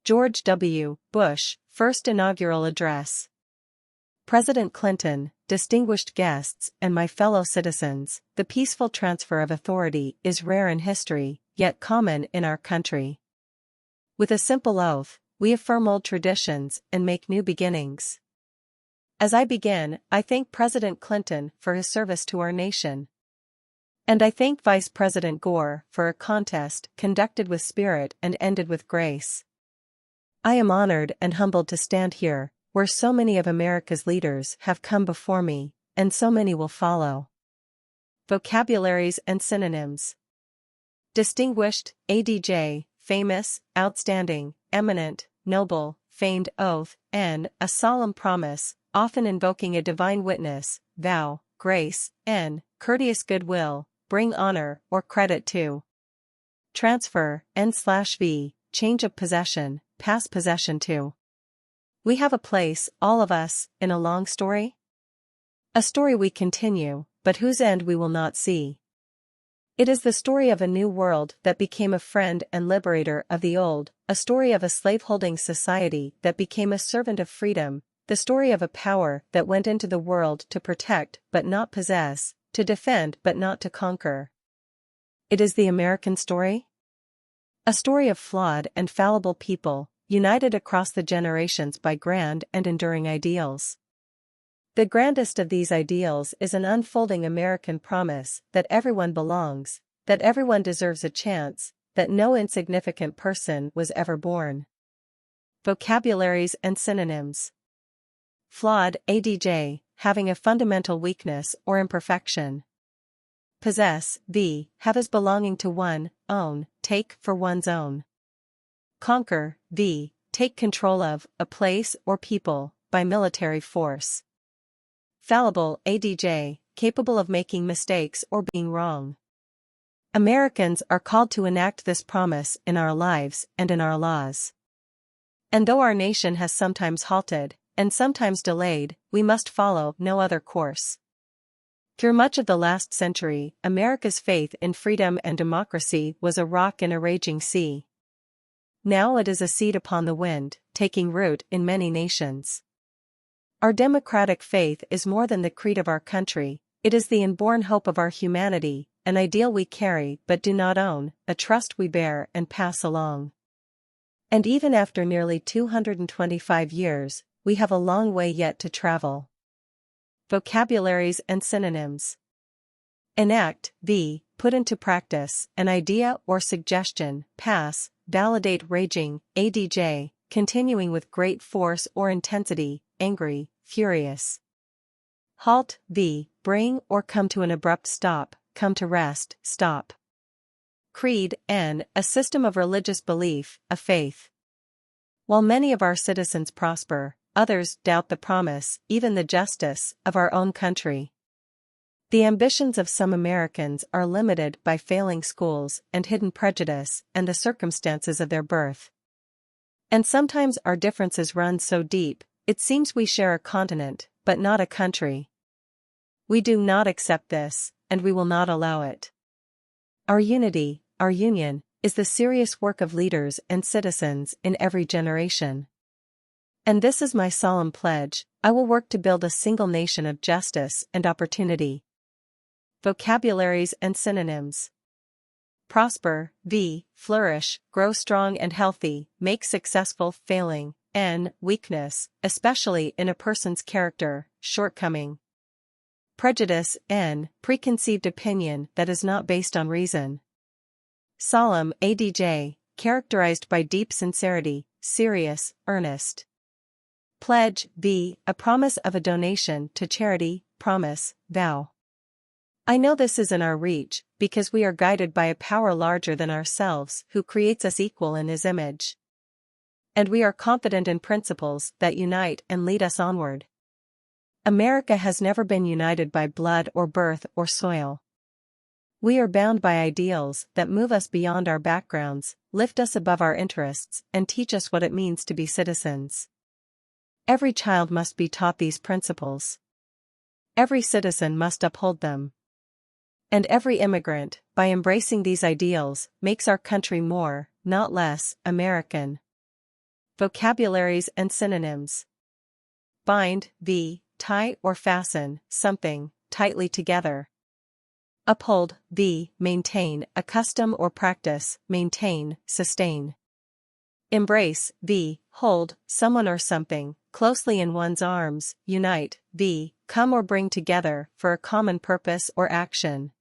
George W. Bush, First Inaugural Address. President Clinton, distinguished guests, and my fellow citizens, the peaceful transfer of authority is rare in history, yet common in our country. With a simple oath, we affirm old traditions and make new beginnings. As I begin, I thank President Clinton for his service to our nation. And I thank Vice President Gore for a contest conducted with spirit and ended with grace. I am honored and humbled to stand here, where so many of America's leaders have come before me, and so many will follow. Vocabularies and synonyms. Distinguished, ADJ, famous, outstanding, eminent, noble, feigned oath, and a solemn promise, often invoking a divine witness, vow, grace, and courteous goodwill, bring honor or credit to. Transfer, N/V, change of possession, pass possession to. We have a place, all of us, in a long story? A story we continue, but whose end we will not see. It is the story of a new world that became a friend and liberator of the old, a story of a slaveholding society that became a servant of freedom, the story of a power that went into the world to protect but not possess, to defend but not to conquer. It is the American story? A story of flawed and fallible people, united across the generations by grand and enduring ideals. The grandest of these ideals is an unfolding American promise that everyone belongs, that everyone deserves a chance, that no insignificant person was ever born. Vocabularies and synonyms. Flawed, ADJ, having a fundamental weakness or imperfection. Possess, v, have as belonging to one, own, take for one's own. Conquer, v, take control of, a place or people, by military force. Fallible, ADJ, capable of making mistakes or being wrong. Americans are called to enact this promise in our lives and in our laws. And though our nation has sometimes halted, and sometimes delayed, we must follow no other course. Through much of the last century, America's faith in freedom and democracy was a rock in a raging sea. Now it is a seed upon the wind, taking root in many nations. Our democratic faith is more than the creed of our country, it is the inborn hope of our humanity, an ideal we carry but do not own, a trust we bear and pass along. And even after nearly 225 years, we have a long way yet to travel. Vocabularies and synonyms. Enact, v, put into practice, an idea or suggestion, pass, validate raging, ADJ, continuing with great force or intensity, angry, furious. Halt, v, bring or come to an abrupt stop, come to rest, stop. Creed, n, a system of religious belief, a faith. While many of our citizens prosper, others doubt the promise, even the justice, of our own country. The ambitions of some Americans are limited by failing schools and hidden prejudice and the circumstances of their birth. And sometimes our differences run so deep, it seems we share a continent, but not a country. We do not accept this, and we will not allow it. Our unity, our union, is the serious work of leaders and citizens in every generation. And this is my solemn pledge, I will work to build a single nation of justice and opportunity. Vocabularies and synonyms. Prosper, v, flourish, grow strong and healthy, make successful, failing, n, weakness, especially in a person's character, shortcoming. Prejudice, n, preconceived opinion that is not based on reason. Solemn, ADJ, characterized by deep sincerity, serious, earnest. Pledge, v, a promise of a donation to charity, promise, vow. I know this is in our reach, because we are guided by a power larger than ourselves who creates us equal in his image. And we are confident in principles that unite and lead us onward. America has never been united by blood or birth or soil. We are bound by ideals that move us beyond our backgrounds, lift us above our interests, and teach us what it means to be citizens. Every child must be taught these principles. Every citizen must uphold them. And every immigrant, by embracing these ideals, makes our country more, not less, American. Vocabularies and synonyms. Bind, v. Tie or fasten, something, tightly together. Uphold, v. Maintain, a custom or practice, maintain, sustain. Embrace, v. Hold, someone or something, closely in one's arms, unite, v. Come or bring together, for a common purpose or action.